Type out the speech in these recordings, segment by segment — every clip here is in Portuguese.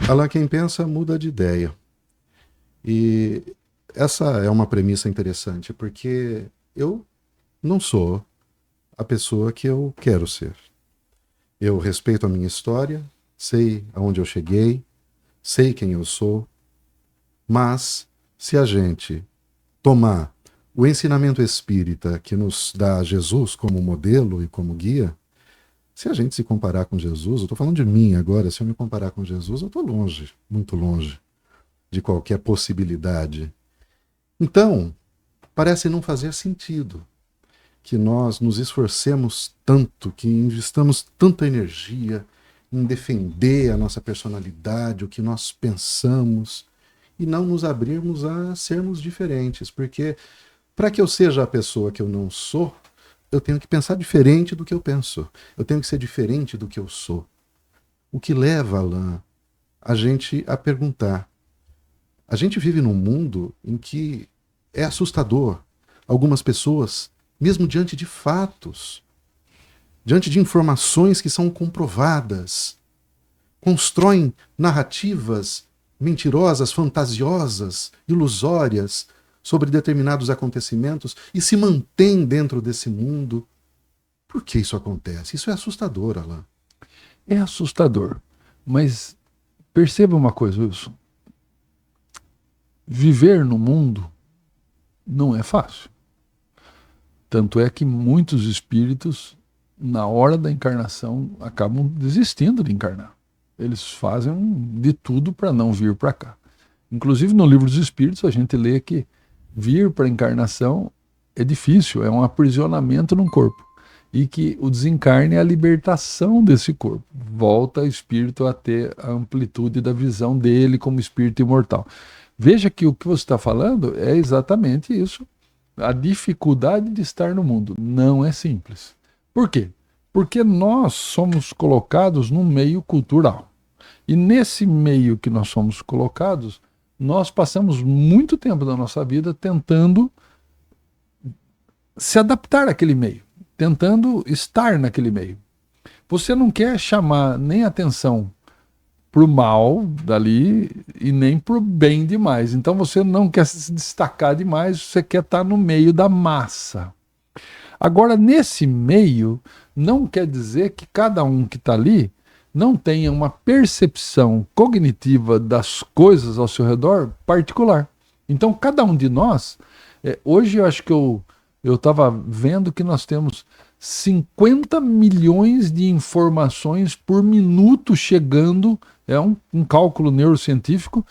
Alain, quem pensa muda de ideia. E essa é uma premissa interessante, porque eu não sou a pessoa que eu quero ser. Eu respeito a minha história, sei aonde eu cheguei, sei quem eu sou, mas se a gente tomar o ensinamento espírita que nos dá Jesus como modelo e como guia, se a gente se comparar com Jesus, eu estou falando de mim agora, se eu me comparar com Jesus, eu estou longe, muito longe de qualquer possibilidade. Então, parece não fazer sentido que nós nos esforcemos tanto, que investamos tanta energia em defender a nossa personalidade, o que nós pensamos, e não nos abrirmos a sermos diferentes. Porque para que eu seja a pessoa que eu não sou, eu tenho que pensar diferente do que eu penso. Eu tenho que ser diferente do que eu sou. O que leva, Alain, a gente a perguntar. A gente vive num mundo em que é assustador. Algumas pessoas, mesmo diante de fatos, diante de informações que são comprovadas, constroem narrativas mentirosas, fantasiosas, ilusórias sobre determinados acontecimentos e se mantêm dentro desse mundo. Por que isso acontece? Isso é assustador, Alain. É assustador, mas perceba uma coisa, Wilson. Viver no mundo não é fácil. Tanto é que muitos espíritos, na hora da encarnação, acabam desistindo de encarnar. Eles fazem de tudo para não vir para cá. Inclusive no livro dos Espíritos a gente lê que vir para a encarnação é difícil, é um aprisionamento num corpo. E que o desencarne é a libertação desse corpo. Volta o espírito a ter a amplitude da visão dele como espírito imortal. Veja que o que você está falando é exatamente isso. A dificuldade de estar no mundo não é simples. Por quê? Porque nós somos colocados num meio cultural. E nesse meio que nós somos colocados, nós passamos muito tempo da nossa vida tentando se adaptar àquele meio, tentando estar naquele meio. Você não quer chamar nem atenção pro mal dali e nem pro bem demais. Então você não quer se destacar demais, você quer estar no meio da massa. Agora, nesse meio, não quer dizer que cada um que está ali não tenha uma percepção cognitiva das coisas ao seu redor particular. Então, cada um de nós, hoje eu acho que eu estava vendo que nós temos 50 milhões de informações por minuto chegando, é um cálculo neurocientífico,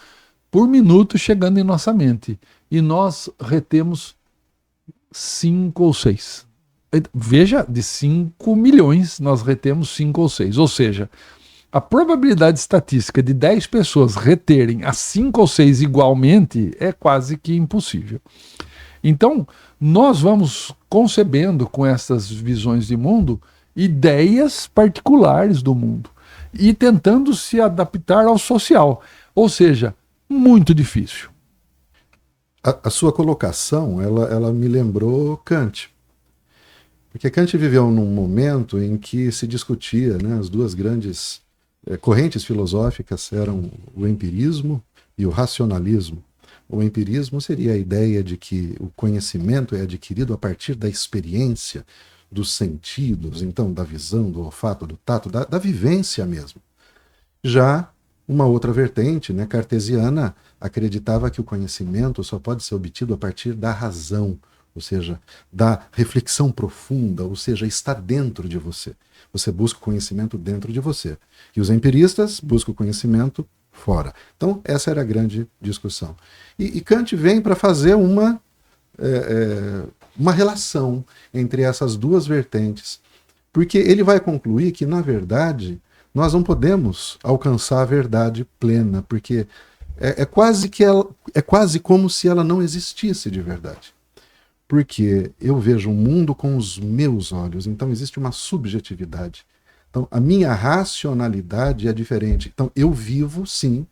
por minuto chegando em nossa mente. E nós retemos 5 ou 6. Veja, de 5 milhões, nós retemos 5 ou 6. Ou seja, a probabilidade estatística de 10 pessoas reterem a 5 ou 6 igualmente é quase que impossível. Então, nós vamos concebendo com essas visões de mundo ideias particulares do mundo e tentando se adaptar ao social. Ou seja, muito difícil. A sua colocação, ela me lembrou Kant. Porque Kant viveu num momento em que se discutia, né, as duas grandes correntes filosóficas eram o empirismo e o racionalismo. O empirismo seria a ideia de que o conhecimento é adquirido a partir da experiência, dos sentidos, então da visão, do olfato, do tato, da vivência mesmo. Já uma outra vertente, né, cartesiana, acreditava que o conhecimento só pode ser obtido a partir da razão, ou seja, da reflexão profunda, ou seja, está dentro de você. Você busca o conhecimento dentro de você. E os empiristas buscam o conhecimento fora. Então, essa era a grande discussão. E Kant vem para fazer uma relação entre essas duas vertentes, porque ele vai concluir que, na verdade, nós não podemos alcançar a verdade plena, porque é quase como se ela não existisse de verdade. Porque eu vejo o mundo com os meus olhos, então existe uma subjetividade. Então, a minha racionalidade é diferente. Então, eu vivo, sim,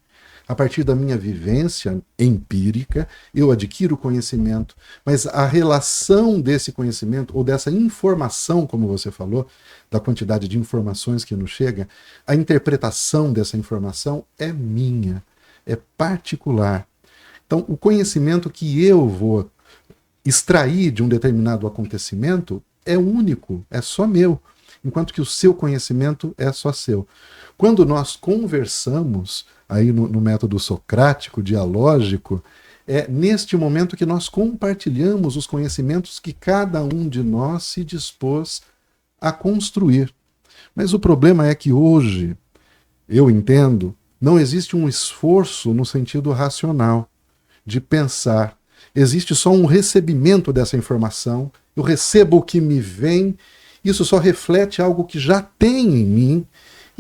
A partir da minha vivência empírica, eu adquiro conhecimento, mas a relação desse conhecimento, ou dessa informação, como você falou, da quantidade de informações que nos chega, a interpretação dessa informação é minha, é particular. Então, o conhecimento que eu vou extrair de um determinado acontecimento é único, é só meu, enquanto que o seu conhecimento é só seu. Quando nós conversamos, aí no método socrático, dialógico, é neste momento que nós compartilhamos os conhecimentos que cada um de nós se dispôs a construir. Mas o problema é que hoje, eu entendo, não existe um esforço no sentido racional de pensar. Existe só um recebimento dessa informação, eu recebo o que me vem, isso só reflete algo que já tem em mim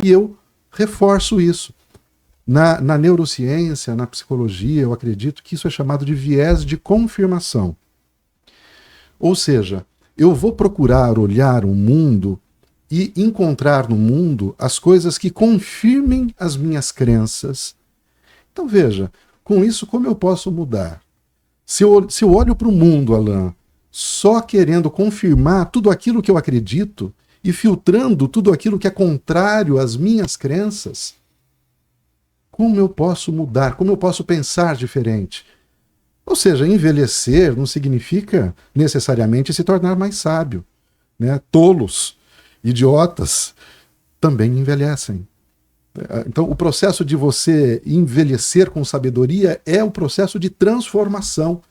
e eu reforço isso. Na neurociência, na psicologia, eu acredito que isso é chamado de viés de confirmação. Ou seja, eu vou procurar olhar o mundo e encontrar no mundo as coisas que confirmem as minhas crenças. Então veja, com isso como eu posso mudar? Se eu olho para o mundo, Alain, só querendo confirmar tudo aquilo que eu acredito e filtrando tudo aquilo que é contrário às minhas crenças, como eu posso mudar? Como eu posso pensar diferente? Ou seja, envelhecer não significa necessariamente se tornar mais sábio, né? Tolos, idiotas também envelhecem. Então, o processo de você envelhecer com sabedoria é o processo de transformação,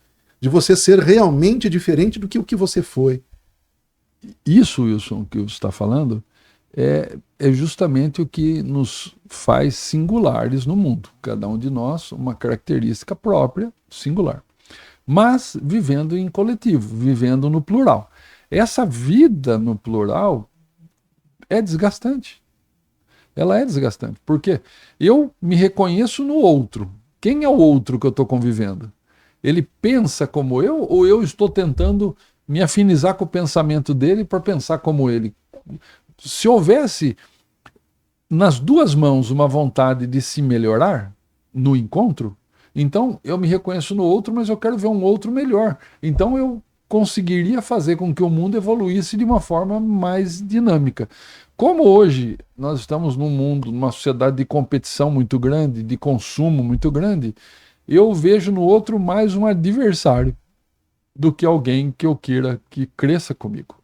de você ser realmente diferente do que o que você foi. Isso, Wilson, que você está falando, é justamente o que nos faz singulares no mundo. Cada um de nós, uma característica própria, singular. Mas vivendo em coletivo, vivendo no plural. Essa vida no plural é desgastante. Ela é desgastante, porque eu me reconheço no outro. Quem é o outro que eu estou convivendo? Ele pensa como eu ou eu estou tentando me afinizar com o pensamento dele para pensar como ele? Se houvesse nas duas mãos uma vontade de se melhorar no encontro, então eu me reconheço no outro, mas eu quero ver um outro melhor. Então eu conseguiria fazer com que o mundo evoluísse de uma forma mais dinâmica. Como hoje nós estamos num mundo, numa sociedade de competição muito grande, de consumo muito grande, eu vejo no outro mais um adversário do que alguém que eu queira que cresça comigo.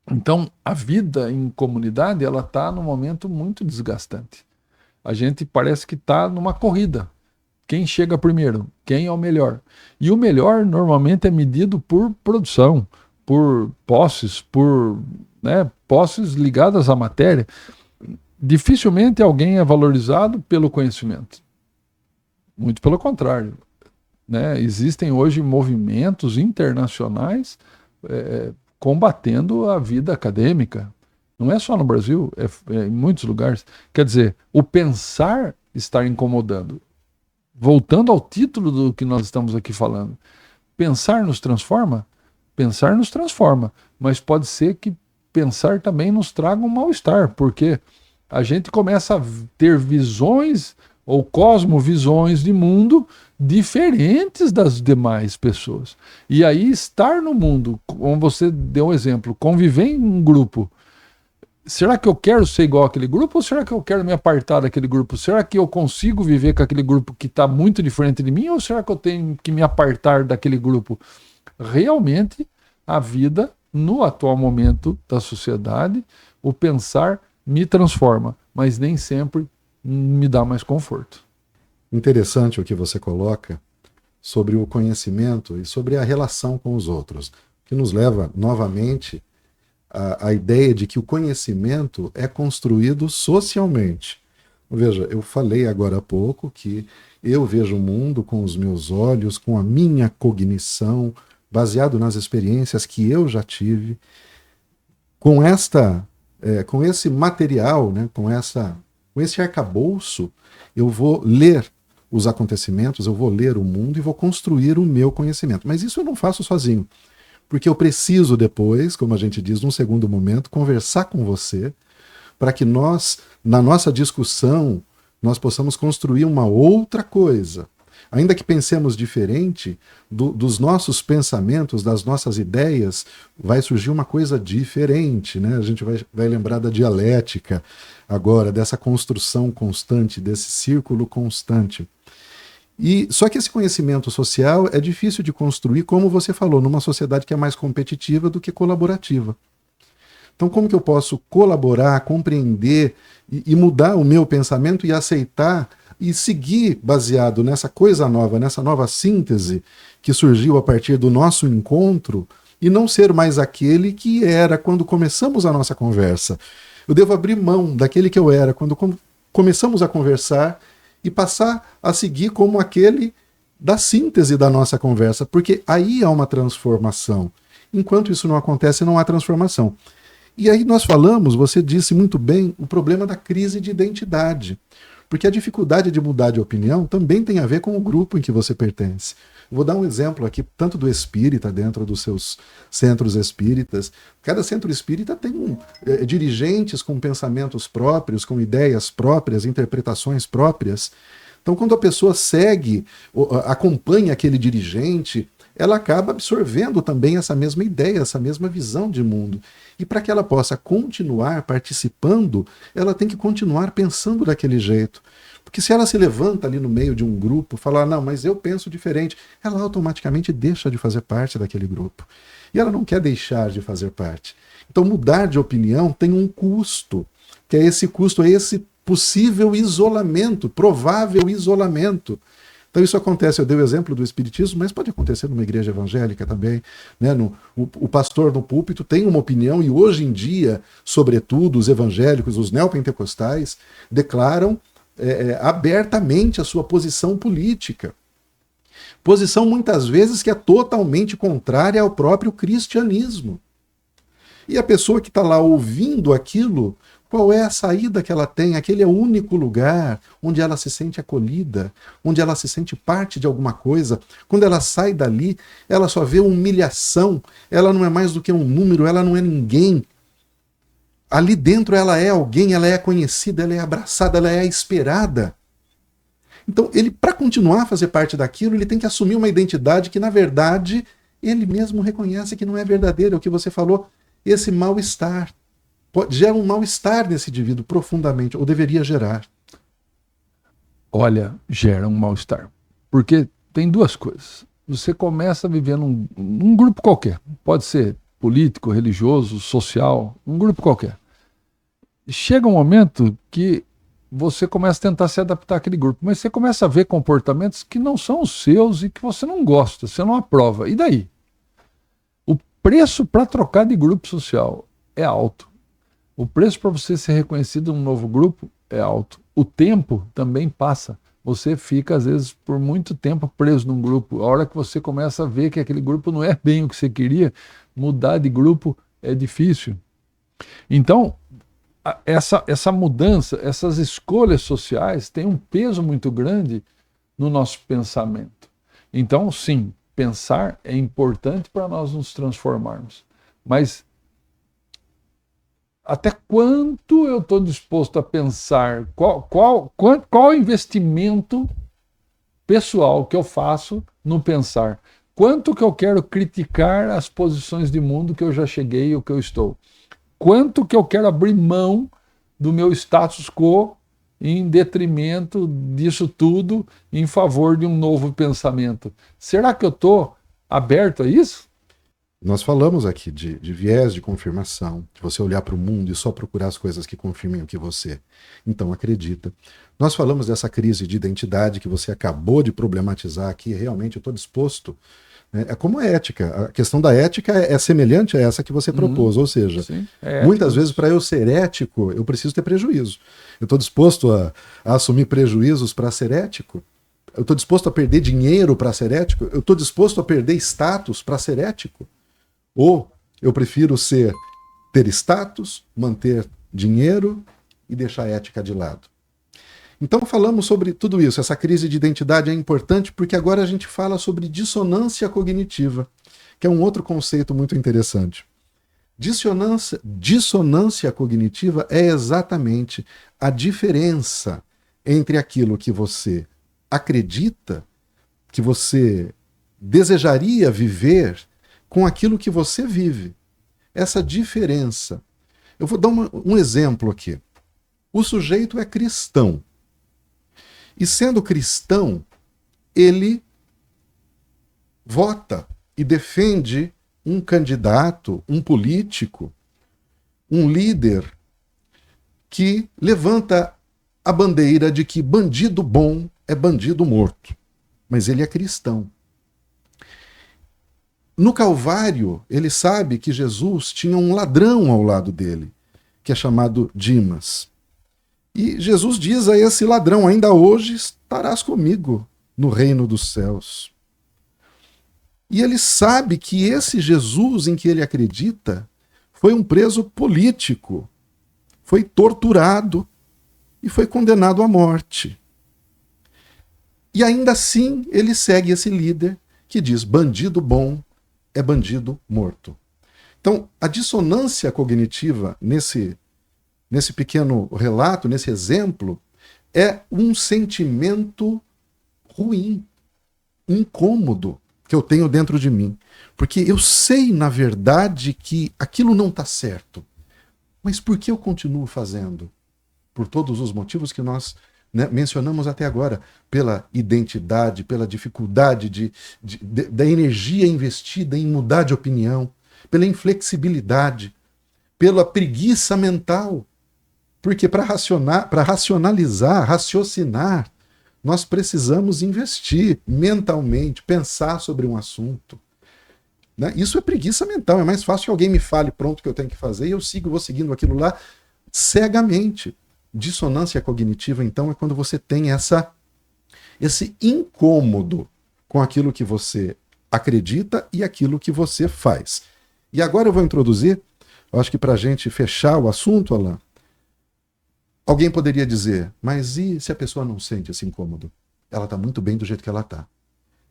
Então, a vida em comunidade, ela está num momento muito desgastante. A gente parece que está numa corrida. Quem chega primeiro? Quem é o melhor? E o melhor normalmente é medido por produção, por posses, posses ligadas à matéria. Dificilmente alguém é valorizado pelo conhecimento. Muito pelo contrário. Existem hoje movimentos internacionais combatendo a vida acadêmica. Não é só no Brasil, é em muitos lugares. Quer dizer, o pensar está incomodando. Voltando ao título do que nós estamos aqui falando. Pensar nos transforma? Pensar nos transforma. Mas pode ser que pensar também nos traga um mal-estar, porque a gente começa a ter visões ou cosmovisões de mundo diferentes das demais pessoas. E aí estar no mundo, como você deu um exemplo, conviver em um grupo, será que eu quero ser igual àquele grupo ou será que eu quero me apartar daquele grupo? Será que eu consigo viver com aquele grupo que está muito diferente de mim ou será que eu tenho que me apartar daquele grupo? Realmente, a vida, no atual momento da sociedade, o pensar me transforma, mas nem sempre me dá mais conforto. Interessante o que você coloca sobre o conhecimento e sobre a relação com os outros, que nos leva novamente à ideia de que o conhecimento é construído socialmente. Veja, eu falei agora há pouco que eu vejo o mundo com os meus olhos, com a minha cognição, baseado nas experiências que eu já tive, com esse material, com esse arcabouço, eu vou ler os acontecimentos, eu vou ler o mundo e vou construir o meu conhecimento. Mas isso eu não faço sozinho, porque eu preciso depois, como a gente diz, num segundo momento, conversar com você, para que nós, na nossa discussão, nós possamos construir uma outra coisa. Ainda que pensemos diferente, dos nossos pensamentos, das nossas ideias, vai surgir uma coisa diferente, né? A gente vai lembrar da dialética agora, dessa construção constante, desse círculo constante. E só que esse conhecimento social é difícil de construir, como você falou, numa sociedade que é mais competitiva do que colaborativa. Então, como que eu posso colaborar, compreender e mudar o meu pensamento e aceitar e seguir baseado nessa coisa nova, nessa nova síntese que surgiu a partir do nosso encontro e não ser mais aquele que era quando começamos a nossa conversa. Eu devo abrir mão daquele que eu era quando começamos a conversar e passar a seguir como aquele da síntese da nossa conversa, porque aí há uma transformação. Enquanto isso não acontece, não há transformação. E aí nós falamos, você disse muito bem, o problema da crise de identidade. Porque a dificuldade de mudar de opinião também tem a ver com o grupo em que você pertence. Vou dar um exemplo aqui, tanto do espírita, dentro dos seus centros espíritas. Cada centro espírita tem dirigentes com pensamentos próprios, com ideias próprias, interpretações próprias. Então, quando a pessoa segue, acompanha aquele dirigente, ela acaba absorvendo também essa mesma ideia, essa mesma visão de mundo. E para que ela possa continuar participando, ela tem que continuar pensando daquele jeito. Porque se ela se levanta ali no meio de um grupo, falar, não, mas eu penso diferente, ela automaticamente deixa de fazer parte daquele grupo. E ela não quer deixar de fazer parte. Então mudar de opinião tem um custo, que é esse custo, é esse possível isolamento, provável isolamento. Então isso acontece, eu dei o exemplo do espiritismo, mas pode acontecer numa igreja evangélica também. Né? O pastor no púlpito tem uma opinião e hoje em dia, sobretudo os evangélicos, os neopentecostais, declaram abertamente a sua posição política. Posição muitas vezes que é totalmente contrária ao próprio cristianismo. E a pessoa que está lá ouvindo aquilo, qual é a saída que ela tem? Aquele é o único lugar onde ela se sente acolhida, onde ela se sente parte de alguma coisa. Quando ela sai dali, ela só vê humilhação, ela não é mais do que um número, ela não é ninguém. Ali dentro ela é alguém, ela é conhecida, ela é abraçada, ela é esperada. Então, ele, para continuar a fazer parte daquilo, ele tem que assumir uma identidade que, na verdade, ele mesmo reconhece que não é verdadeira. É o que você falou, esse mal-estar. Gera um mal-estar nesse indivíduo profundamente, ou deveria gerar. Olha, gera um mal-estar. Porque tem duas coisas. Você começa a viver num grupo qualquer. Pode ser político, religioso, social, um grupo qualquer. Chega um momento que você começa a tentar se adaptar àquele grupo, mas você começa a ver comportamentos que não são os seus e que você não gosta, você não aprova. E daí? O preço para trocar de grupo social é alto. O preço para você ser reconhecido num novo grupo é alto. O tempo também passa. Você fica, às vezes, por muito tempo preso num grupo. A hora que você começa a ver que aquele grupo não é bem o que você queria, mudar de grupo é difícil. Então, essa mudança, essas escolhas sociais têm um peso muito grande no nosso pensamento. Então, sim, pensar é importante para nós nos transformarmos. Mas até quanto eu estou disposto a pensar? Qual investimento pessoal que eu faço no pensar? Quanto que eu quero criticar as posições de mundo que eu já cheguei ou que eu estou? Quanto que eu quero abrir mão do meu status quo em detrimento disso tudo em favor de um novo pensamento? Será que eu estou aberto a isso? Nós falamos aqui de viés de confirmação, de você olhar para o mundo e só procurar as coisas que confirmem o que você então acredita. Nós falamos dessa crise de identidade que você acabou de problematizar aqui, realmente eu estou disposto. É como a ética. A questão da ética é semelhante a essa que você propôs, ou seja, Sim, muitas vezes para eu ser ético, eu preciso ter prejuízo. Eu estou disposto a assumir prejuízos para ser ético? Eu estou disposto a perder dinheiro para ser ético? Eu estou disposto a perder status para ser ético? Ou eu prefiro ter status, manter dinheiro e deixar a ética de lado? Então falamos sobre tudo isso. Essa crise de identidade é importante porque agora a gente fala sobre dissonância cognitiva, que é um outro conceito muito interessante. Dissonância cognitiva é exatamente a diferença entre aquilo que você acredita, que você desejaria viver, com aquilo que você vive. Essa diferença. Eu vou dar um exemplo aqui. O sujeito é cristão. E sendo cristão, ele vota e defende um candidato, um político, um líder que levanta a bandeira de que bandido bom é bandido morto. Mas ele é cristão. No Calvário, ele sabe que Jesus tinha um ladrão ao lado dele, que é chamado Dimas. E Jesus diz a esse ladrão: ainda hoje estarás comigo no reino dos céus. E ele sabe que esse Jesus em que ele acredita foi um preso político, foi torturado e foi condenado à morte. E ainda assim ele segue esse líder que diz: bandido bom é bandido morto. Então, a dissonância cognitiva nesse pequeno relato, nesse exemplo, é um sentimento ruim, incômodo que eu tenho dentro de mim. Porque eu sei, na verdade, que aquilo não está certo. Mas por que eu continuo fazendo? Por todos os motivos que nós mencionamos até agora. Pela identidade, pela dificuldade da energia investida em mudar de opinião, pela inflexibilidade, pela preguiça mental. Porque para racionalizar, raciocinar, nós precisamos investir mentalmente, pensar sobre um assunto. Né? Isso é preguiça mental. É mais fácil que alguém me fale pronto o que eu tenho que fazer e eu vou seguindo aquilo lá cegamente. Dissonância cognitiva, então, é quando você tem esse incômodo com aquilo que você acredita e aquilo que você faz. E agora eu vou introduzir, eu acho que para a gente fechar o assunto, Alain, alguém poderia dizer: mas e se a pessoa não sente esse incômodo? Ela está muito bem do jeito que ela está.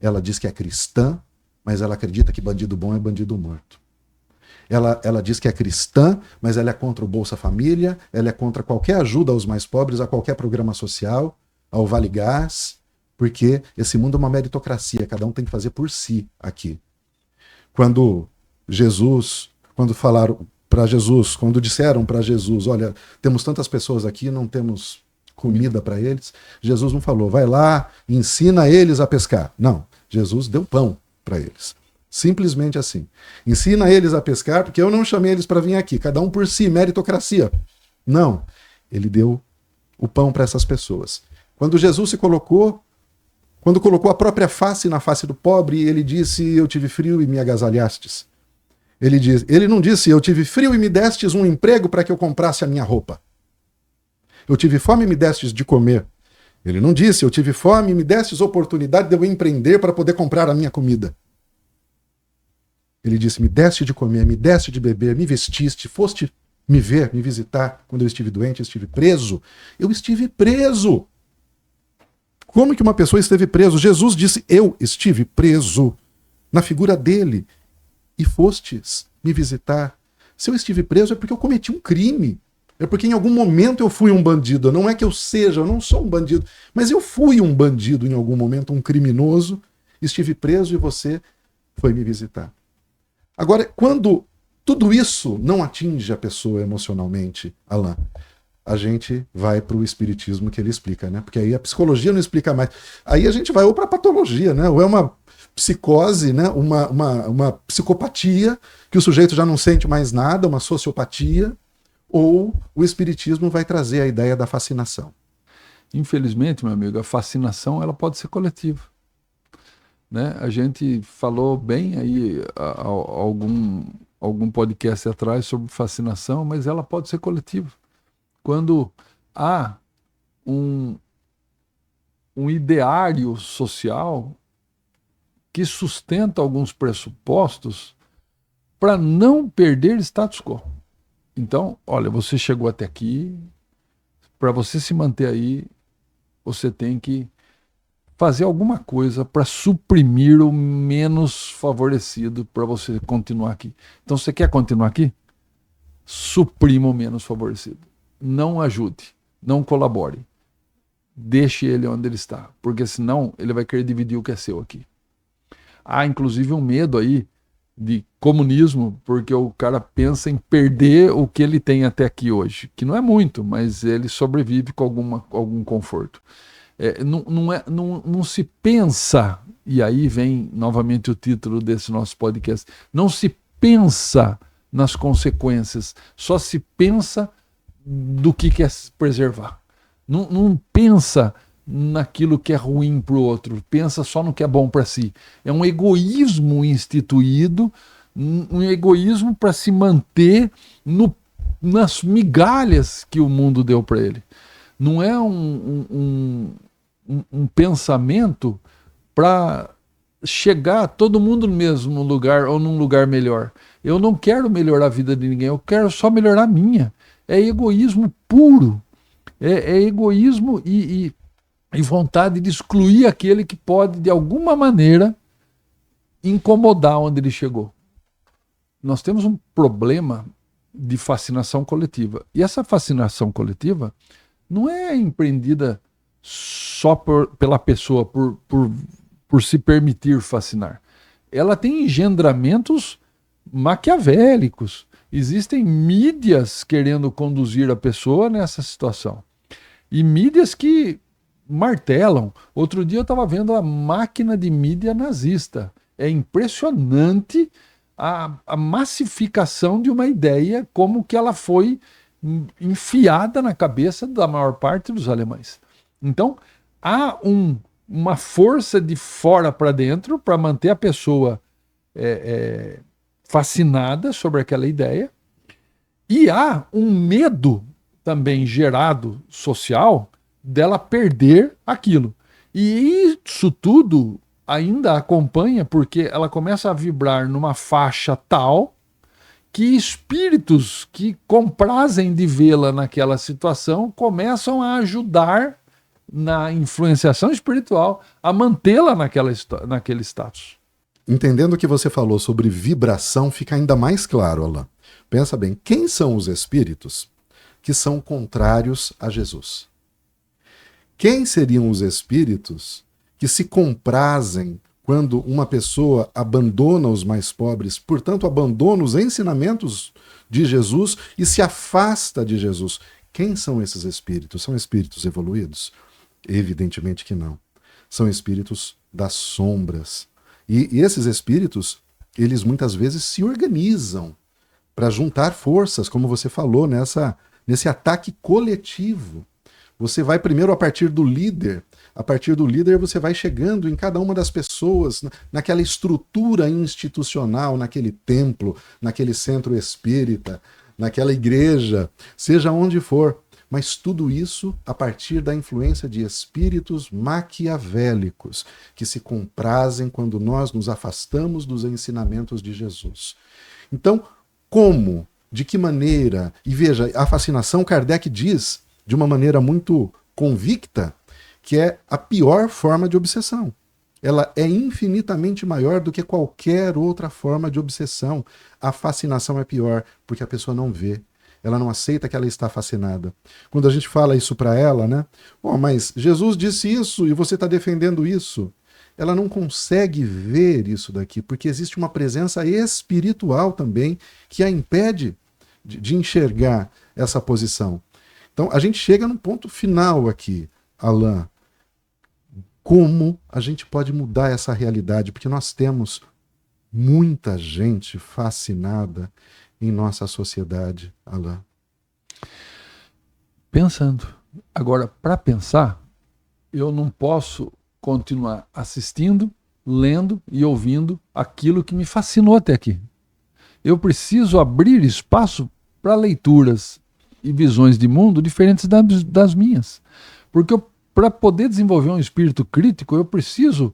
Ela diz que é cristã, mas ela acredita que bandido bom é bandido morto. Ela diz que é cristã, mas ela é contra o Bolsa Família, ela é contra qualquer ajuda aos mais pobres, a qualquer programa social, ao Vale Gás, porque esse mundo é uma meritocracia, cada um tem que fazer por si aqui. Quando falaram para Jesus, quando disseram para Jesus: olha, temos tantas pessoas aqui, não temos comida para eles, Jesus não falou: vai lá, ensina eles a pescar. Não, Jesus deu pão para eles. Simplesmente assim. Ensina eles a pescar, porque eu não chamei eles para vir aqui, cada um por si, meritocracia. Não. Ele deu o pão para essas pessoas. Quando Jesus colocou a própria face na face do pobre, ele disse: eu tive frio e me agasalhastes. Ele não disse: eu tive frio e me destes um emprego para que eu comprasse a minha roupa. Eu tive fome e me destes de comer. Ele não disse: eu tive fome e me destes oportunidade de eu empreender para poder comprar a minha comida. Ele disse: me deste de comer, me deste de beber, me vestiste, foste me ver, me visitar quando eu estive doente, eu estive preso. Eu estive preso. Como que uma pessoa esteve preso? Jesus disse: eu estive preso na figura dele e fostes me visitar. Se eu estive preso é porque eu cometi um crime. É porque em algum momento eu fui um bandido. Não é que eu não sou um bandido, mas eu fui um bandido em algum momento, um criminoso. Estive preso e você foi me visitar. Agora, quando tudo isso não atinge a pessoa emocionalmente, Alain, a gente vai para o espiritismo que ele explica, né? Porque aí a psicologia não explica mais. Aí a gente vai ou para a patologia, né? Ou é uma psicose, né? Uma psicopatia, que o sujeito já não sente mais nada, uma sociopatia, ou o espiritismo vai trazer a ideia da fascinação. Infelizmente, meu amigo, a fascinação ela pode ser coletiva. Né? A gente falou bem aí algum podcast atrás sobre fascinação, mas ela pode ser coletiva. Quando há um ideário social que sustenta alguns pressupostos para não perder status quo. Então, olha, você chegou até aqui, para você se manter aí, você tem que fazer alguma coisa para suprimir o menos favorecido para você continuar aqui. Então, você quer continuar aqui? Suprima o menos favorecido. Não ajude, não colabore. deixe ele onde ele está, porque senão ele vai querer dividir o que é seu aqui. Há inclusive um medo aí de comunismo, porque o cara pensa em perder o que ele tem até aqui hoje, que não é muito, mas ele sobrevive com algum conforto. Não se pensa, e aí vem novamente o título desse nosso podcast, não se pensa nas consequências, só se pensa do que quer preservar. Não pensa naquilo que é ruim para o outro, pensa só no que é bom para si. É um egoísmo instituído, um egoísmo para se manter nas migalhas que o mundo deu para ele. Não é um pensamento para chegar todo mundo no mesmo lugar ou num lugar melhor. Eu não quero melhorar a vida de ninguém, eu quero só melhorar a minha. É egoísmo puro. É egoísmo e vontade de excluir aquele que pode, de alguma maneira, incomodar onde ele chegou. Nós temos um problema de fascinação coletiva. E essa fascinação coletiva não é empreendida só pela pessoa, por se permitir fascinar. Ela tem engendramentos maquiavélicos. Existem mídias querendo conduzir a pessoa nessa situação. E mídias que martelam. Outro dia eu estava vendo a máquina de mídia nazista. É impressionante a massificação de uma ideia, como que ela foi enfiada na cabeça da maior parte dos alemães. Então, há uma força de fora para dentro para manter a pessoa fascinada sobre aquela ideia, e há um medo também gerado social dela perder aquilo. E isso tudo ainda acompanha porque ela começa a vibrar numa faixa tal que espíritos que comprazem de vê-la naquela situação começam a ajudar na influenciação espiritual a mantê-la naquele status. Entendendo o que você falou sobre vibração, fica ainda mais claro, Alain. Pensa bem, quem são os espíritos que são contrários a Jesus? Quem seriam os espíritos que se comprazem quando uma pessoa abandona os mais pobres, portanto abandona os ensinamentos de Jesus e se afasta de Jesus? Quem são esses espíritos? São espíritos evoluídos? Evidentemente que não. São espíritos das sombras. E esses espíritos, eles muitas vezes se organizam para juntar forças, como você falou, nesse ataque coletivo. Você vai primeiro a partir do líder. A partir do líder você vai chegando em cada uma das pessoas, naquela estrutura institucional, naquele templo, naquele centro espírita, naquela igreja, seja onde for. Mas tudo isso a partir da influência de espíritos maquiavélicos que se comprazem quando nós nos afastamos dos ensinamentos de Jesus. Então, como? De que maneira? E veja, a fascinação, Kardec diz de uma maneira muito convicta que é a pior forma de obsessão. Ela é infinitamente maior do que qualquer outra forma de obsessão. A fascinação é pior porque a pessoa não vê. Ela não aceita que ela está fascinada. Quando a gente fala isso para ela, né? Oh, mas Jesus disse isso e você está defendendo isso. Ela não consegue ver isso daqui, porque existe uma presença espiritual também que a impede de enxergar essa posição. Então, a gente chega num ponto final aqui, Alain. Como a gente pode mudar essa realidade? Porque nós temos muita gente fascinada em nossa sociedade, Alain. Pensando. Agora, para pensar, eu não posso continuar assistindo, lendo e ouvindo aquilo que me fascinou até aqui. Eu preciso abrir espaço para leituras e visões de mundo diferentes das minhas. Porque para poder desenvolver um espírito crítico, eu preciso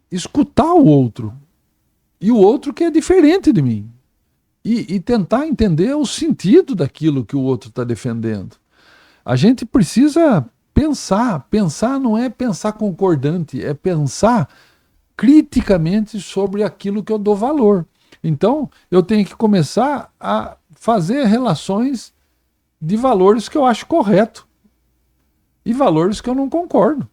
escutar o outro. E o outro que é diferente de mim. E tentar entender o sentido daquilo que o outro está defendendo. A gente precisa pensar. Pensar não é pensar concordante, é pensar criticamente sobre aquilo que eu dou valor. Então, eu tenho que começar a fazer relações de valores que eu acho correto. e valores que eu não concordo.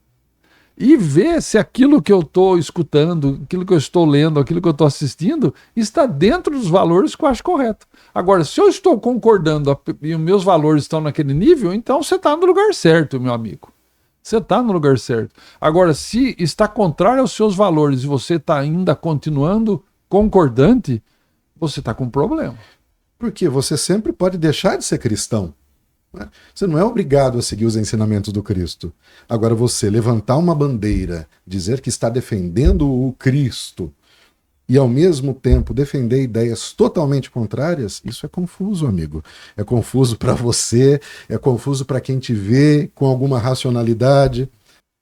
E ver se aquilo que eu estou escutando, aquilo que eu estou lendo, aquilo que eu estou assistindo, está dentro dos valores que eu acho correto. Agora, se eu estou concordando e os meus valores estão naquele nível, então você está no lugar certo, meu amigo. Você está no lugar certo. Agora, se está contrário aos seus valores e você está ainda continuando concordante, você está com um problema. Porque você sempre pode deixar de ser cristão. Você não é obrigado a seguir os ensinamentos do Cristo. Agora, você levantar uma bandeira, dizer que está defendendo o Cristo e, ao mesmo tempo, defender ideias totalmente contrárias, isso é confuso, amigo. É confuso para você, é confuso para quem te vê com alguma racionalidade.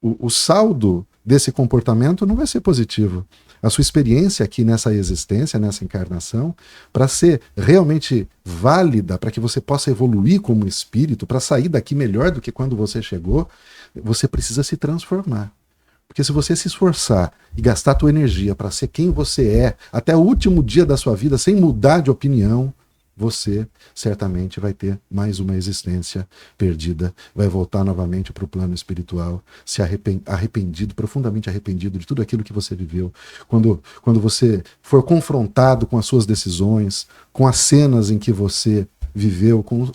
O saldo desse comportamento não vai ser positivo. A sua experiência aqui nessa existência, nessa encarnação, para ser realmente válida, para que você possa evoluir como espírito, para sair daqui melhor do que quando você chegou, você precisa se transformar. Porque se você se esforçar e gastar a tua energia para ser quem você é, até o último dia da sua vida, sem mudar de opinião, você certamente vai ter mais uma existência perdida, vai voltar novamente para o plano espiritual, se arrependido, profundamente arrependido de tudo aquilo que você viveu. Quando você for confrontado com as suas decisões, com as cenas em que você viveu, com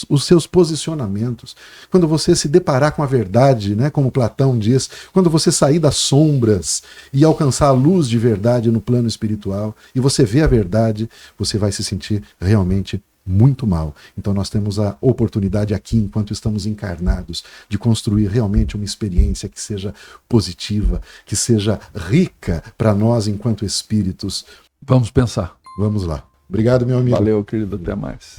os seus posicionamentos, quando você se deparar com a verdade, né, como Platão diz, quando você sair das sombras e alcançar a luz de verdade no plano espiritual, e você vê a verdade, você vai se sentir realmente muito mal. Então nós temos a oportunidade aqui, enquanto estamos encarnados, de construir realmente uma experiência que seja positiva, que seja rica para nós enquanto espíritos. Vamos pensar. Vamos lá. Obrigado, meu amigo. Valeu, querido. Até mais.